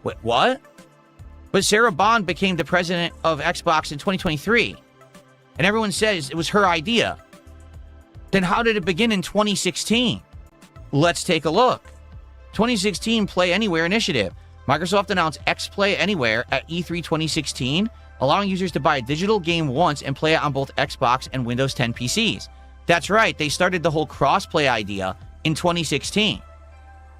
Wait, what? But Sarah Bond became the president of Xbox in 2023. And everyone says it was her idea. Then how did it begin in 2016? Let's take a look. 2016 Play Anywhere initiative. Microsoft announced X Play Anywhere at E3 2016, allowing users to buy a digital game once and play it on both Xbox and Windows 10 PCs. That's right, they started the whole cross-play idea in 2016.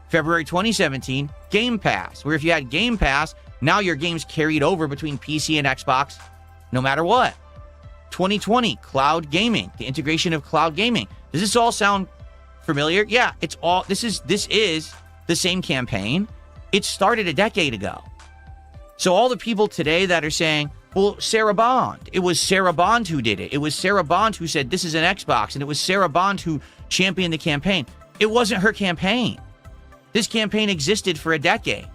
February 2017, Game Pass, where if you had Game Pass, now your games carried over between PC and Xbox no matter what. 2020, cloud gaming, the integration of cloud gaming. Does this all sound familiar? Yeah, it's all, this is the same campaign. It started a decade ago. So all the people today that are saying, well, Sarah Bond, it was Sarah Bond who did it. It was Sarah Bond who said this is an Xbox, and it was Sarah Bond who championed the campaign. It wasn't her campaign. This campaign existed for a decade.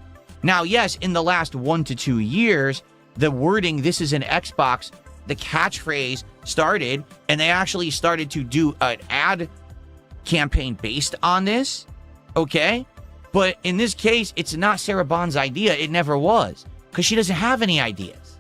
Now, yes, in the last 1 to 2 years, the wording, this is an Xbox, the catchphrase started, and they actually started to do an ad campaign based on this, okay? But in this case, it's not Sarah Bond's idea. It never was, because she doesn't have any ideas.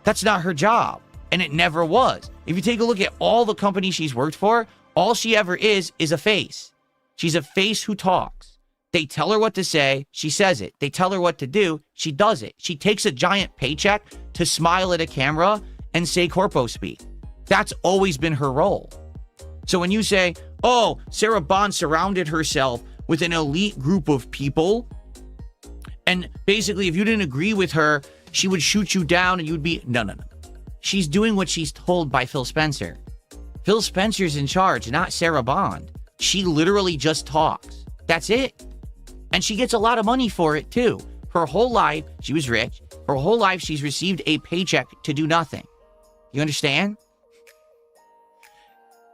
That's not her job, and it never was. If you take a look at all the companies she's worked for, all she ever is a face. She's a face who talks. They tell her what to say, she says it. They tell her what to do, she does it. She takes a giant paycheck to smile at a camera and say Corpo speak. That's always been her role. So when you say, oh, Sarah Bond surrounded herself with an elite group of people, and basically if you didn't agree with her, she would shoot you down and you'd be... No. She's doing what she's told by Phil Spencer. Phil Spencer's in charge, not Sarah Bond. She literally just talks. That's it. And she gets a lot of money for it, too. Her whole life, she was rich. Her whole life, she's received a paycheck to do nothing. You understand?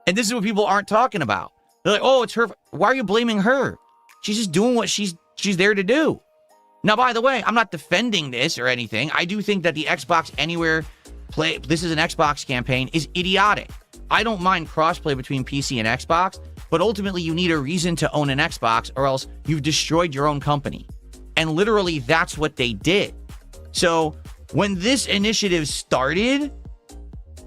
And this is what people aren't talking about. They're like, oh, it's her. Why are you blaming her? She's just doing what she's there to do. Now, by the way, I'm not defending this or anything. I do think that the Xbox Anywhere Play, this is an Xbox campaign, is idiotic. I don't mind crossplay between PC and Xbox, but ultimately you need a reason to own an Xbox or else you've destroyed your own company. And literally that's what they did. So when this initiative started,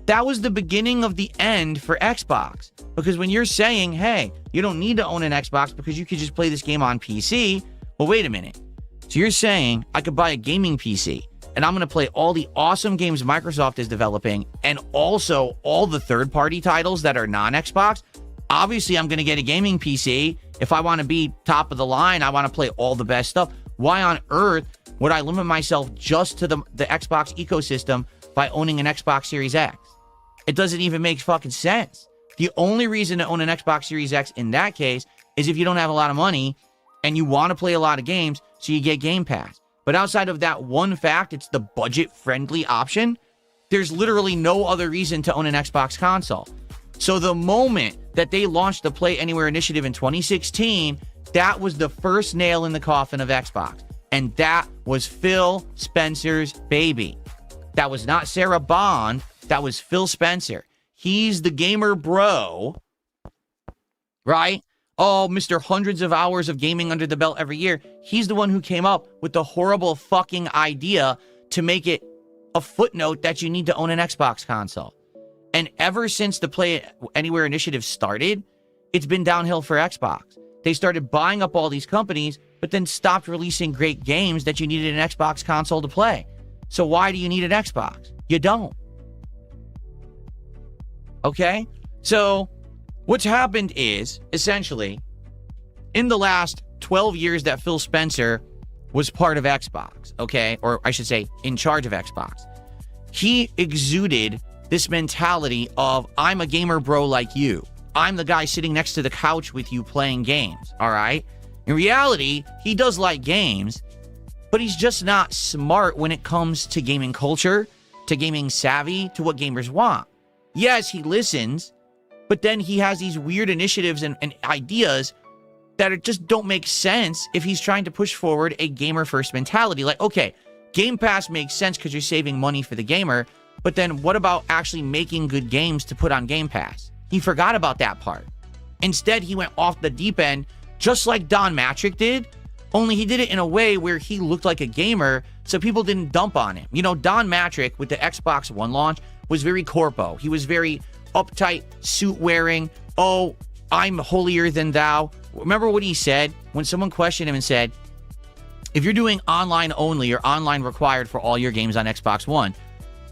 that was the beginning of the end for Xbox. Because when you're saying, hey, you don't need to own an Xbox because you could just play this game on PC, well, wait a minute. So you're saying I could buy a gaming PC and I'm going to play all the awesome games Microsoft is developing and also all the third-party titles that are non-Xbox? Obviously, I'm going to get a gaming PC. If I want to be top of the line, I want to play all the best stuff. Why on earth would I limit myself just to the Xbox ecosystem by owning an Xbox Series X? It doesn't even make fucking sense. The only reason to own an Xbox Series X in that case is if you don't have a lot of money and you want to play a lot of games, so you get Game Pass. But outside of that one fact, it's the budget-friendly option, there's literally no other reason to own an Xbox console. So the moment that they launched the Play Anywhere initiative in 2016, that was the first nail in the coffin of Xbox. And that was Phil Spencer's baby. That was not Sarah Bond. That was Phil Spencer. He's the gamer bro, right? Oh, Mr. Hundreds of hours of gaming under the belt every year. He's the one who came up with the horrible fucking idea to make it a footnote that you need to own an Xbox console. And ever since the Play Anywhere initiative started, it's been downhill for Xbox. They started buying up all these companies, but then stopped releasing great games that you needed an Xbox console to play. So why do you need an Xbox? You don't. Okay? So what's happened is, essentially, in the last 12 years that Phil Spencer was part of Xbox, okay? Or I should say, in charge of Xbox, he exuded this mentality of, I'm a gamer bro like you. I'm the guy sitting next to the couch with you playing games, all right? In reality, he does like games, but he's just not smart when it comes to gaming culture, to gaming savvy, to what gamers want. Yes, he listens, but then he has these weird initiatives and ideas that just don't make sense if he's trying to push forward a gamer-first mentality. Like, okay, Game Pass makes sense because you're saving money for the gamer, but then what about actually making good games to put on Game Pass? He forgot about that part. Instead, he went off the deep end, just like Don Matrick did, Only he did it in a way where he looked like a gamer, so people didn't dump on him. You know, Don Matrick with the Xbox One launch was very corpo. He was very uptight, suit wearing. Oh, I'm holier than thou. Remember what he said when someone questioned him and said, if you're doing online only or online required for all your games on Xbox One,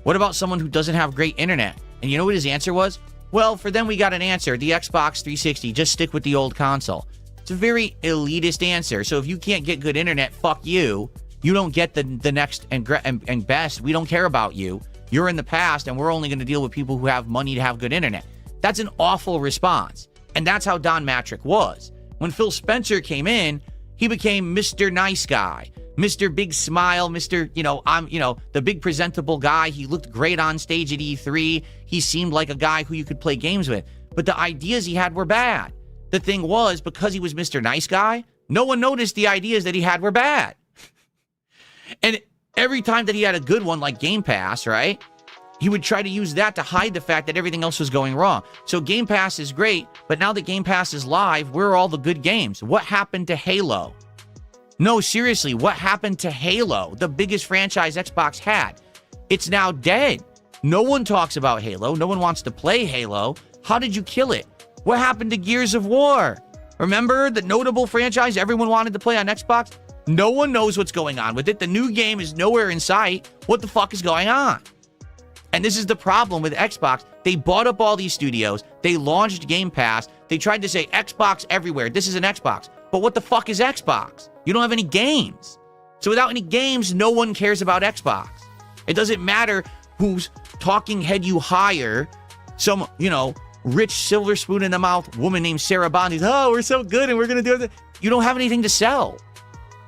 what about someone who doesn't have great internet? And you know what his answer was? Well, for them, we got an answer. The Xbox 360, just stick with the old console. It's a very elitist answer. So if you can't get good internet, fuck you. You don't get the next and best. We don't care about you. You're in the past, and we're only going to deal with people who have money to have good internet. That's an awful response. And that's how Don Matrick was. When Phil Spencer came in, he became Mr. Nice Guy, Mr. Big Smile, Mr. The big presentable guy. He looked great on stage at E3. He seemed like a guy who you could play games with. But the ideas he had were bad. The thing was, because he was Mr. Nice Guy, no one noticed the ideas that he had were bad. And every time that he had a good one, like Game Pass, right? He would try to use that to hide the fact that everything else was going wrong. So Game Pass is great, but now that Game Pass is live, where are all the good games? What happened to Halo? No, seriously, what happened to Halo? The biggest franchise Xbox had. It's now dead. No one talks about Halo. No one wants to play Halo. How did you kill it? What happened to Gears of War? Remember the notable franchise everyone wanted to play on Xbox? No one knows what's going on with it. The new game is nowhere in sight. What the fuck is going on? And this is the problem with Xbox. They bought up all these studios. They launched Game Pass. They tried to say Xbox everywhere. This is an Xbox. But what the fuck is Xbox? You don't have any games. So without any games, no one cares about Xbox. It doesn't matter whose talking head you hire. Some, rich silver spoon in the mouth woman named Sarah Bond. Oh, we're so good and we're going to do it. You don't have anything to sell.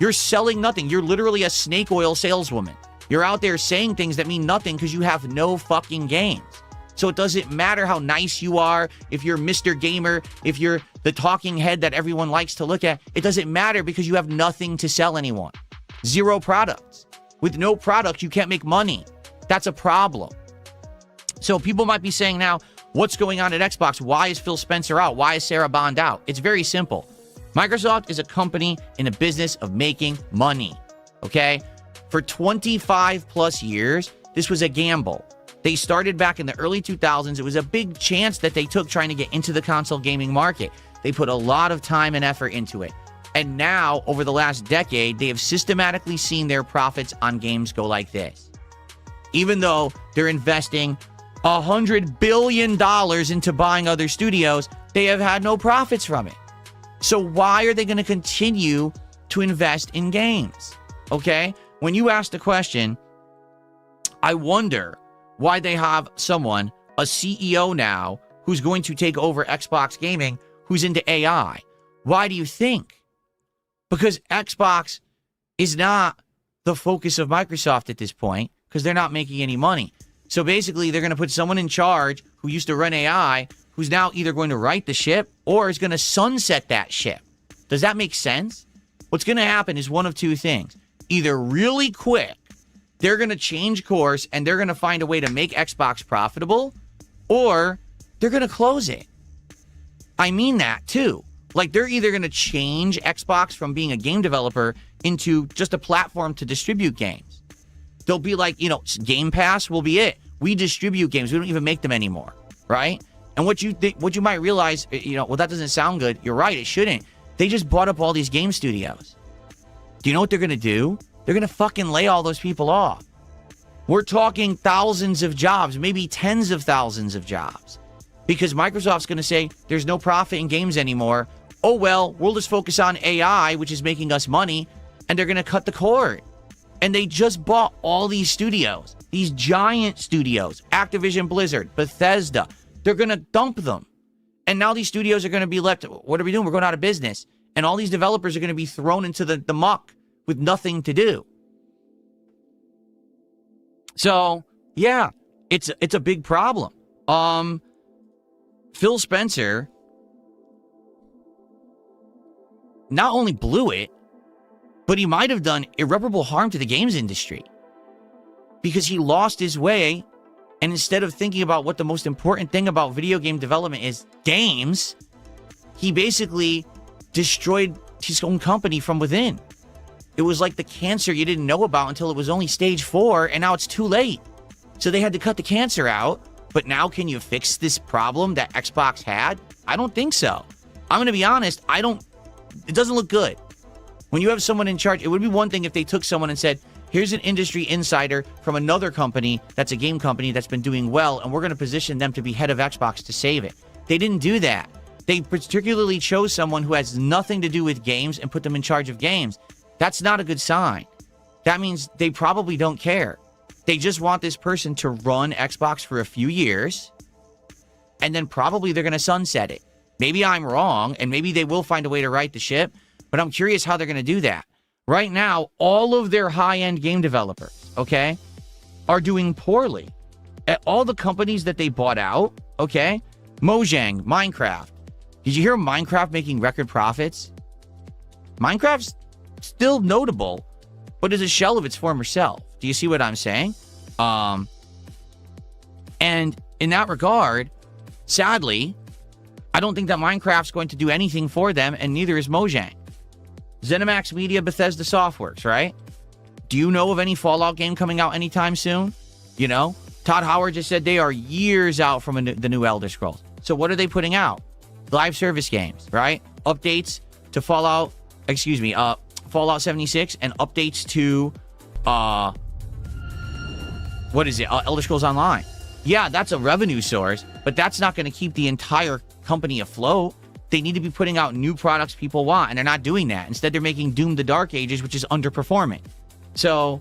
You're selling nothing. You're literally a snake oil saleswoman. You're out there saying things that mean nothing because you have no fucking games. So it doesn't matter how nice you are, if you're Mr. Gamer, if you're the talking head that everyone likes to look at. It doesn't matter because you have nothing to sell anyone. Zero products. With no product, you can't make money. That's a problem. So people might be saying now, what's going on at Xbox? Why is Phil Spencer out? Why is Sarah Bond out? It's very simple. Microsoft is a company in a business of making money, okay? For 25 plus years, this was a gamble. They started back in the early 2000s. It was a big chance that they took trying to get into the console gaming market. They put a lot of time and effort into it. And now, over the last decade, they have systematically seen their profits on games go like this. Even though they're investing $100 billion into buying other studios, they have had no profits from it. So why are they going to continue to invest in games? Okay? When you ask the question, I wonder why they have someone, a CEO now, who's going to take over Xbox Gaming, who's into AI. Why do you think? Because Xbox is not the focus of Microsoft at this point, because they're not making any money. So basically, they're going to put someone in charge who used to run AI, who's now either going to right the ship or is going to sunset that ship. Does that make sense? What's going to happen is one of two things. Either really quick, they're going to change course and they're going to find a way to make Xbox profitable, or they're going to close it. I mean that too. Like, they're either going to change Xbox from being a game developer into just a platform to distribute games. They'll be like, Game Pass will be it. We distribute games. We don't even make them anymore, right? And what you might realize, well, that doesn't sound good. You're right, it shouldn't. They just bought up all these game studios. Do you know what they're going to do? They're going to fucking lay all those people off. We're talking thousands of jobs, maybe tens of thousands of jobs. Because Microsoft's going to say, there's no profit in games anymore. Oh, well, we'll just focus on AI, which is making us money. And they're going to cut the cord. And they just bought all these studios. These giant studios. Activision Blizzard, Bethesda. They're going to dump them. And now these studios are going to be left, what are we doing? We're going out of business. And all these developers are going to be thrown into the muck with nothing to do. So, yeah, it's a big problem. Phil Spencer not only blew it, but he might have done irreparable harm to the games industry. Because he lost his way, and instead of thinking about what the most important thing about video game development is, games, he basically destroyed his own company from within. It was like the cancer you didn't know about until it was only stage 4, and now it's too late. So they had to cut the cancer out. But now can you fix this problem that Xbox had? I don't think so. I'm going to be honest, it doesn't look good. When you have someone in charge, it would be one thing if they took someone and said, here's an industry insider from another company that's a game company that's been doing well, and we're going to position them to be head of Xbox to save it. They didn't do that. They particularly chose someone who has nothing to do with games and put them in charge of games. That's not a good sign. That means they probably don't care. They just want this person to run Xbox for a few years, and then probably they're going to sunset it. Maybe I'm wrong, and maybe they will find a way to right the ship, but I'm curious how they're going to do that. Right now, all of their high-end game developers, okay, are doing poorly. At all the companies that they bought out, okay, Mojang, Minecraft. Did you hear Minecraft making record profits? Minecraft's still notable, but is a shell of its former self. Do you see what I'm saying? And in that regard, sadly, I don't think that Minecraft's going to do anything for them, and neither is Mojang. ZeniMax Media, Bethesda Softworks, right? Do you know of any Fallout game coming out anytime soon? You know, Todd Howard just said they are years out from the new Elder Scrolls. So what are they putting out? Live service games, right? Updates to Fallout 76 and updates to, Elder Scrolls Online. Yeah, that's a revenue source, but that's not going to keep the entire company afloat. They need to be putting out new products people want, and they're not doing that. Instead, they're making Doom the Dark Ages, which is underperforming. So,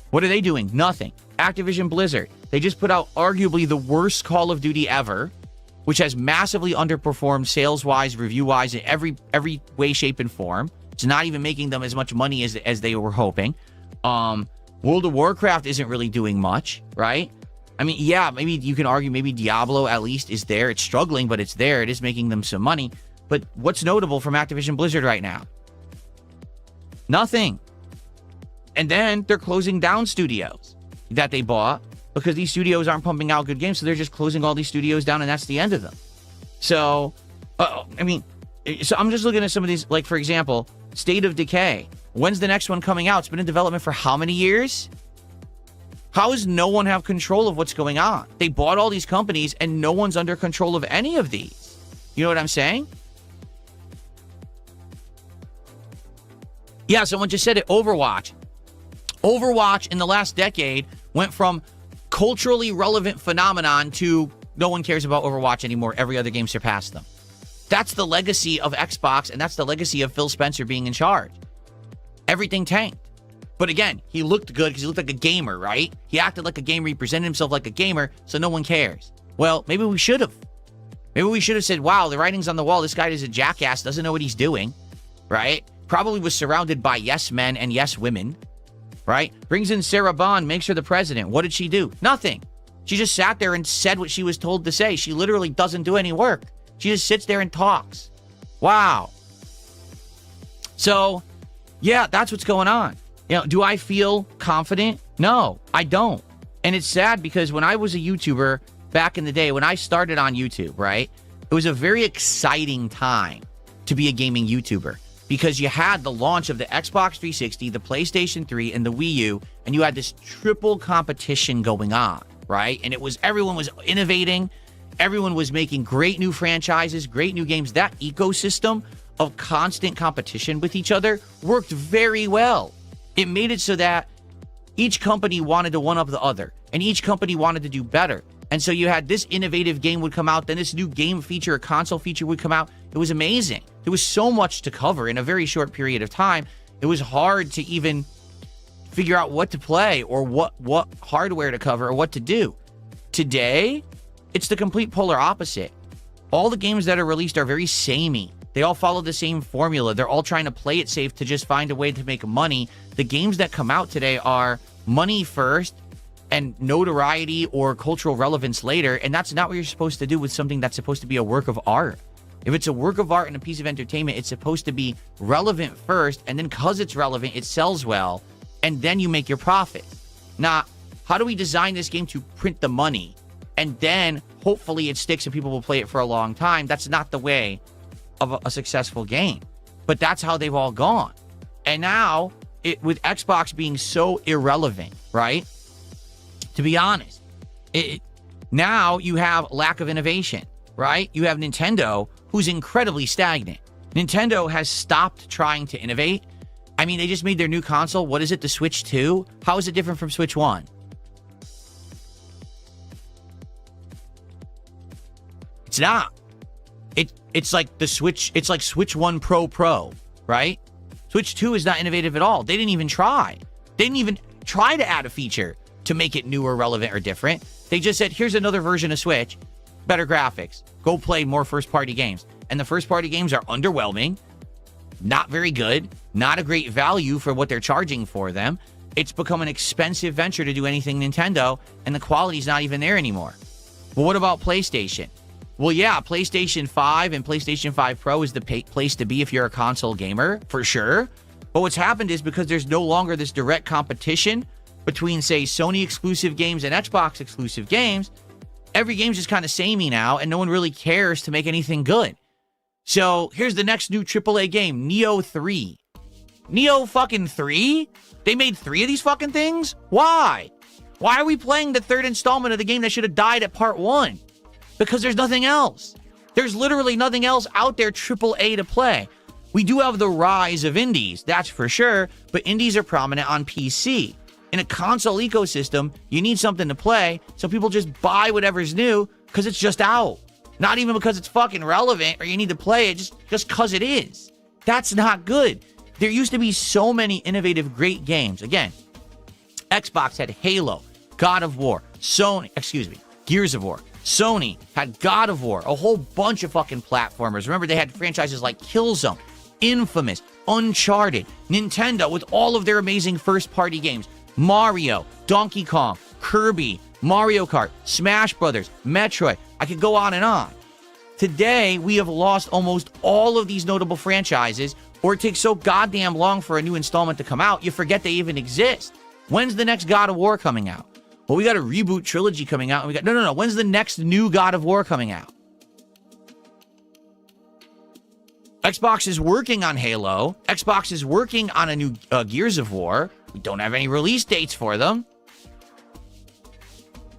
what are they doing? Nothing. Activision Blizzard. They just put out arguably the worst Call of Duty ever, which has massively underperformed sales-wise, review-wise, in every way, shape, and form. It's not even making them as much money as they were hoping. World of Warcraft isn't really doing much, right? I mean, yeah, maybe you can argue maybe Diablo at least is there. It's struggling, but it's there. It is making them some money. But what's notable from Activision Blizzard right now? Nothing. And then they're closing down studios that they bought because these studios aren't pumping out good games. So they're just closing all these studios down, and that's the end of them. So, so I'm just looking at some of these, like, for example, State of Decay. When's the next one coming out? It's been in development for how many years? How does no one have control of what's going on? They bought all these companies, and no one's under control of any of these. You know what I'm saying? Yeah, someone just said it. Overwatch. Overwatch in the last decade went from culturally relevant phenomenon to no one cares about Overwatch anymore. Every other game surpassed them. That's the legacy of Xbox, and that's the legacy of Phil Spencer being in charge. Everything tanked. But again, he looked good because he looked like a gamer, right? He acted like a gamer. He presented himself like a gamer, so no one cares. Well, maybe we should have. Maybe we should have said, wow, the writing's on the wall. This guy is a jackass, doesn't know what he's doing, right? Probably was surrounded by yes men and yes women, right? Brings in Sarah Bond, makes her the president. What did she do? Nothing. She just sat there and said what she was told to say. She literally doesn't do any work. She just sits there and talks. Wow. So, yeah, that's what's going on. You know, do I feel confident? No, I don't. And it's sad because when I was a YouTuber back in the day, when I started on YouTube, right, it was a very exciting time to be a gaming YouTuber because you had the launch of the Xbox 360, the PlayStation 3, and the Wii U, and you had this triple competition going on, right? And everyone was innovating. Everyone was making great new franchises, great new games. That ecosystem of constant competition with each other worked very well. It made it so that each company wanted to one-up the other, and each company wanted to do better. And so you had this innovative game would come out, then this new game feature, a console feature would come out. It was amazing. There was so much to cover in a very short period of time. It was hard to even figure out what to play or what hardware to cover or what to do. Today, it's the complete polar opposite. All the games that are released are very samey. They all follow the same formula. They're all trying to play it safe to just find a way to make money. The games that come out today are money first and notoriety or cultural relevance later. And that's not what you're supposed to do with something that's supposed to be a work of art. If it's a work of art and a piece of entertainment, it's supposed to be relevant first. And then because it's relevant, it sells well. And then you make your profit. Not, how do we design this game to print the money? And then hopefully it sticks and people will play it for a long time. That's not the way of a successful game. But that's how they've all gone. And now, with Xbox being so irrelevant, right? To be honest, now you have lack of innovation, right? You have Nintendo, who's incredibly stagnant. Nintendo has stopped trying to innovate. I mean, they just made their new console. What is it, the Switch 2? How is it different from Switch 1? It's not. It's like the Switch. It's like Switch 1 Pro, right? Switch 2 is not innovative at all. They didn't even try. They didn't even try to add a feature to make it new or relevant or different. They just said, here's another version of Switch, better graphics. Go play more first-party games. And the first-party games are underwhelming, not very good, not a great value for what they're charging for them. It's become an expensive venture to do anything Nintendo, and the quality's not even there anymore. Well, what about PlayStation? Well, yeah, PlayStation 5 and PlayStation 5 Pro is the place to be if you're a console gamer, for sure. But what's happened is because there's no longer this direct competition between, say, Sony exclusive games and Xbox exclusive games, every game's just kind of samey now, and no one really cares to make anything good. So here's the next new AAA game, Neo 3. Neo fucking 3? They made 3 of these fucking things? Why? Why are we playing the third installment of the game that should have died at part 1? Because there's nothing else. There's literally nothing else out there AAA to play. We do have the rise of indies, that's for sure, but indies are prominent on PC. In a console ecosystem, you need something to play, so people just buy whatever's new because it's just out. Not even because it's fucking relevant or you need to play it, just because it is. That's not good. There used to be so many innovative, great games. Again, Xbox had Halo, God of War, Gears of War. Sony had God of War, a whole bunch of fucking platformers. Remember, they had franchises like Killzone, Infamous, Uncharted, Nintendo with all of their amazing first-party games. Mario, Donkey Kong, Kirby, Mario Kart, Smash Brothers, Metroid. I could go on and on. Today, we have lost almost all of these notable franchises, or it takes so goddamn long for a new installment to come out, you forget they even exist. When's the next God of War coming out? Well, we got a reboot trilogy coming out, and we got... No. When's the next new God of War coming out? Xbox is working on Halo. Xbox is working on a new Gears of War. We don't have any release dates for them.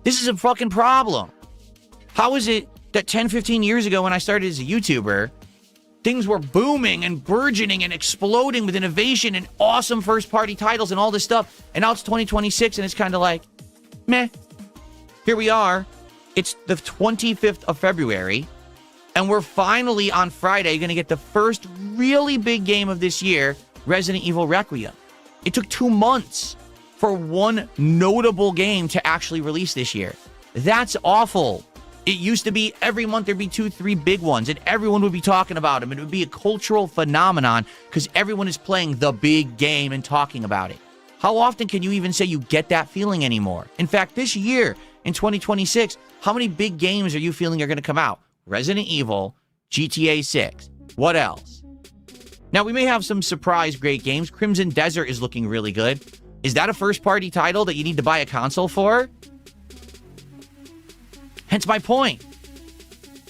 This is a fucking problem. How is it that 10, 15 years ago when I started as a YouTuber, things were booming and burgeoning and exploding with innovation and awesome first-party titles and all this stuff, and now it's 2026 and it's kind of like, meh. Here we are. It's the 25th of February, and we're finally on Friday going to get the first really big game of this year, Resident Evil Requiem. It took 2 months for one notable game to actually release this year. That's awful. It used to be every month there'd be 2, 3 big ones, and everyone would be talking about them, and it would be a cultural phenomenon because everyone is playing the big game and talking about it. How often can you even say you get that feeling anymore? In fact, this year, in 2026, how many big games are you feeling are going to come out? Resident Evil, GTA 6. What else? Now, we may have some surprise great games. Crimson Desert is looking really good. Is that a first-party title that you need to buy a console for? Hence my point.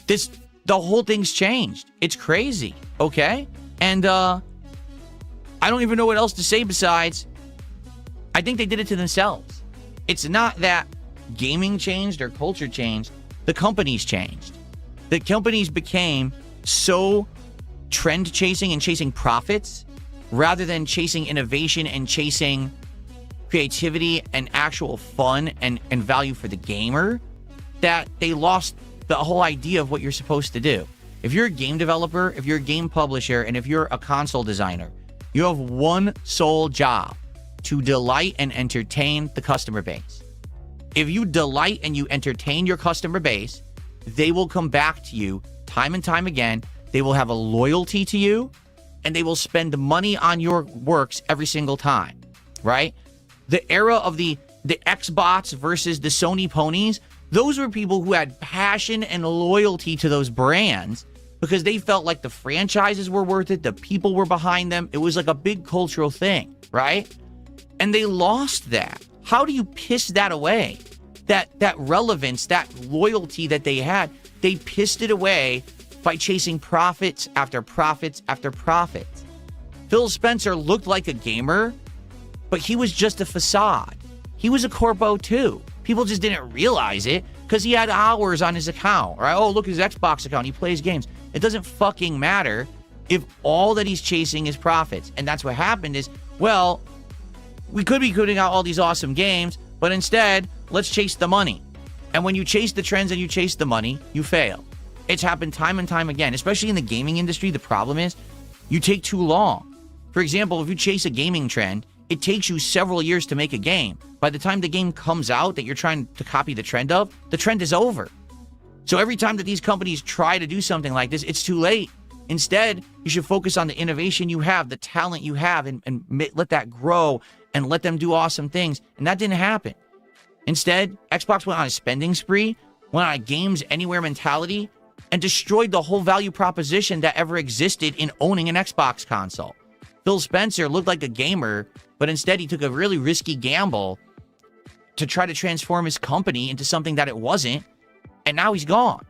The whole thing's changed. It's crazy, okay? And I don't even know what else to say besides, I think they did it to themselves. It's not that gaming changed or culture changed. The companies changed. The companies became so trend chasing and chasing profits rather than chasing innovation and chasing creativity and actual fun and value for the gamer that they lost the whole idea of what you're supposed to do. If you're a game developer, if you're a game publisher, and if you're a console designer, you have one sole job: to delight and entertain the customer base. If you delight and you entertain your customer base, they will come back to you time and time again. They will have a loyalty to you, and they will spend money on your works every single time, right? The era of the Xbox versus the Sony ponies, those were people who had passion and loyalty to those brands because they felt like the franchises were worth it, the people were behind them. It was like a big cultural thing, right? And they lost that. How do you piss that away? That relevance, that loyalty that they had, they pissed it away by chasing profits after profits after profits. Phil Spencer looked like a gamer, but he was just a facade. He was a corpo too. People just didn't realize it because he had hours on his account, right? Oh, look at his Xbox account. He plays games. It doesn't fucking matter if all that he's chasing is profits. And that's what happened is, well, we could be putting out all these awesome games, but instead, let's chase the money. And when you chase the trends and you chase the money, you fail. It's happened time and time again, especially in the gaming industry. The problem is you take too long. For example, if you chase a gaming trend, it takes you several years to make a game. By the time the game comes out that you're trying to copy the trend of, the trend is over. So every time that these companies try to do something like this, it's too late. Instead, you should focus on the innovation you have, the talent you have, and let that grow and let them do awesome things. And that didn't happen. Instead, Xbox went on a spending spree, went on a games anywhere mentality, and destroyed the whole value proposition that ever existed in owning an Xbox console. Phil Spencer looked like a gamer, but instead he took a really risky gamble to try to transform his company into something that it wasn't, and now he's gone.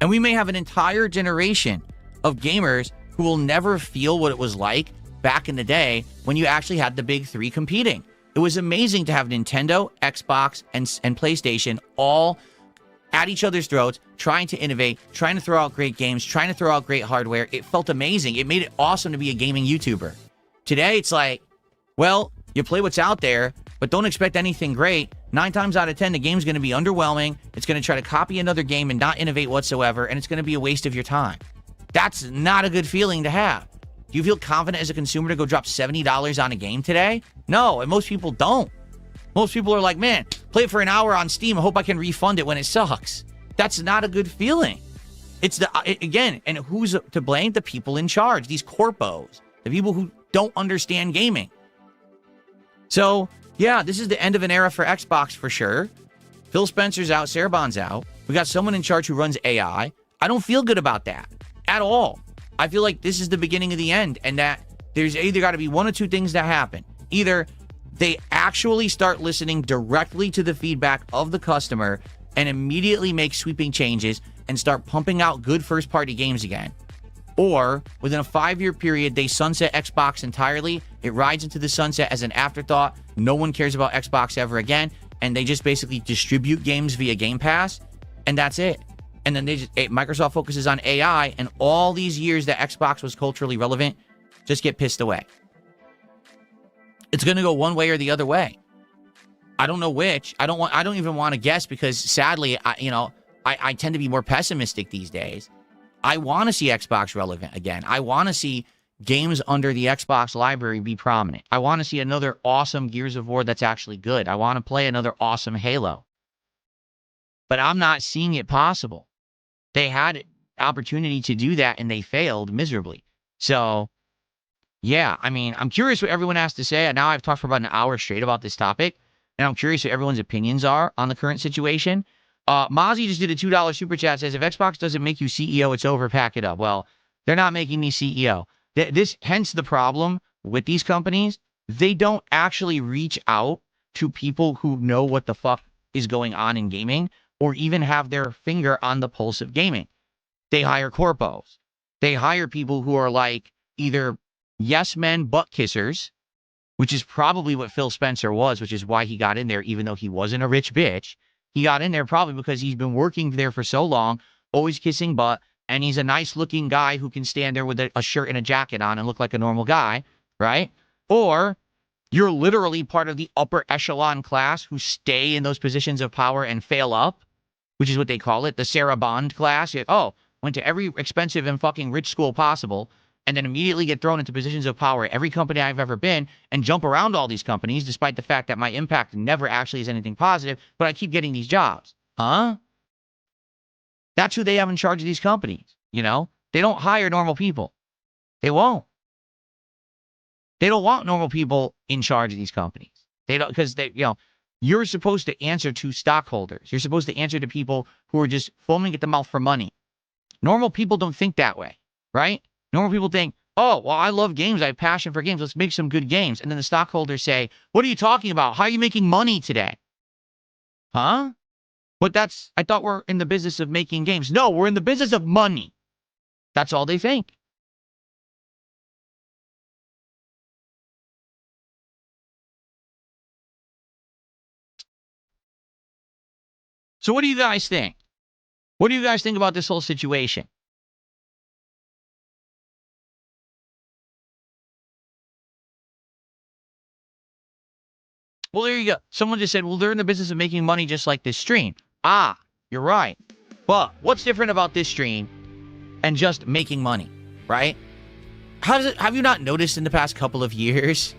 And we may have an entire generation of gamers who will never feel what it was like back in the day when you actually had the big three competing. It was amazing to have Nintendo, Xbox, and PlayStation all at each other's throats, trying to innovate, trying to throw out great games, trying to throw out great hardware. It felt amazing. It made it awesome to be a gaming YouTuber. Today, it's like, well, you play what's out there, but don't expect anything great. 9 times out of 10, the game's going to be underwhelming. It's going to try to copy another game and not innovate whatsoever, and it's going to be a waste of your time. That's not a good feeling to have. Do you feel confident as a consumer to go drop $70 on a game today? No, and most people don't. Most people are like, man, play it for an hour on Steam. I hope I can refund it when it sucks. That's not a good feeling. It's again, and who's to blame? The people in charge, these corpos, the people who don't understand gaming. So, yeah, this is the end of an era for Xbox for sure. Phil Spencer's out, Sarah Bond's out. We got someone in charge who runs AI. I don't feel good about that at all. I feel like this is the beginning of the end, and that there's either got to be one or two things that happen. Either they actually start listening directly to the feedback of the customer and immediately make sweeping changes and start pumping out good first-party games again. Or within a 5-year period, they sunset Xbox entirely. It rides into the sunset as an afterthought. No one cares about Xbox ever again. And they just basically distribute games via Game Pass. And that's it. And then Microsoft focuses on AI. And all these years that Xbox was culturally relevant just get pissed away. It's going to go one way or the other way. I don't know which. I don't even want to guess because sadly, I tend to be more pessimistic these days. I want to see Xbox relevant again. I want to see games under the Xbox library be prominent. I want to see another awesome Gears of War that's actually good. I want to play another awesome Halo. But I'm not seeing it possible. They had opportunity to do that and they failed miserably. So, yeah, I mean, I'm curious what everyone has to say. Now I've talked for about an hour straight about this topic, and I'm curious what everyone's opinions are on the current situation. Mozzie just did a $2 super chat, says, if Xbox doesn't make you CEO, it's over, pack it up. Well, they're not making me CEO. Hence the problem with these companies. They don't actually reach out to people who know what the fuck is going on in gaming or even have their finger on the pulse of gaming. They hire corpos. They hire people who are like either yes men, butt kissers, which is probably what Phil Spencer was, which is why he got in there, even though he wasn't a rich bitch. He got in there probably because he's been working there for so long, always kissing butt, and he's a nice-looking guy who can stand there with a shirt and a jacket on and look like a normal guy, right? Or you're literally part of the upper echelon class who stay in those positions of power and fail up, which is what they call it, the Sarah Bond class. Went to every expensive and fucking rich school possible, and then immediately get thrown into positions of power at every company I've ever been and jump around all these companies, despite the fact that my impact never actually is anything positive, but I keep getting these jobs. Huh? That's who they have in charge of these companies, They don't hire normal people. They won't. They don't want normal people in charge of these companies. They don't, because you're supposed to answer to stockholders. You're supposed to answer to people who are just foaming at the mouth for money. Normal people don't think that way, right? Normal people think, oh, well, I love games. I have passion for games. Let's make some good games. And then the stockholders say, what are you talking about? How are you making money today? Huh? But I thought we're in the business of making games. No, we're in the business of money. That's all they think. So what do you guys think? What do you guys think about this whole situation? Well, there you go. Someone just said, well, they're in the business of making money just like this stream. Ah, you're right. But what's different about this stream and just making money, right? Have you not noticed in the past couple of years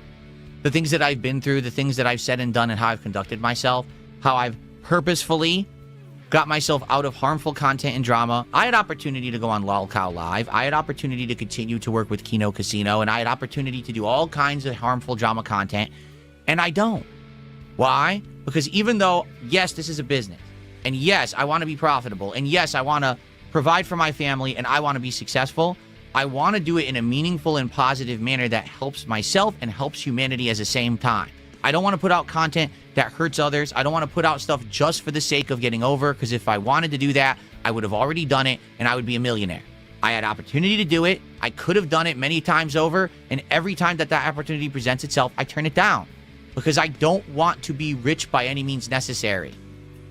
the things that I've been through, the things that I've said and done, and how I've conducted myself, how I've purposefully got myself out of harmful content and drama? I had opportunity to go on LolCow Live. I had opportunity to continue to work with Kino Casino, and I had opportunity to do all kinds of harmful drama content, and I don't. Why? Because even though, yes, this is a business, and yes, I want to be profitable, and yes, I want to provide for my family, and I want to be successful, I want to do it in a meaningful and positive manner that helps myself and helps humanity at the same time. I don't want to put out content that hurts others. I don't want to put out stuff just for the sake of getting over, because if I wanted to do that, I would have already done it, and I would be a millionaire. I had opportunity to do it. I could have done it many times over, and every time that opportunity presents itself, I turn it down, because I don't want to be rich by any means necessary.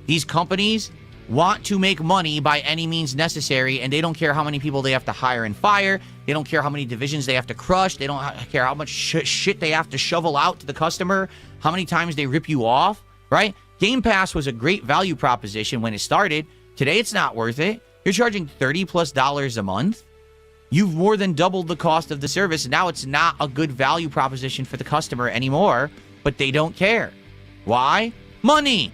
These companies want to make money by any means necessary, and they don't care how many people they have to hire and fire. They don't care how many divisions they have to crush. They don't care how much shit they have to shovel out to the customer, how many times they rip you off, right? Game Pass was a great value proposition when it started. Today, it's not worth it. You're charging $30+ a month. You've more than doubled the cost of the service, and now it's not a good value proposition for the customer anymore, but they don't care. Why? Money.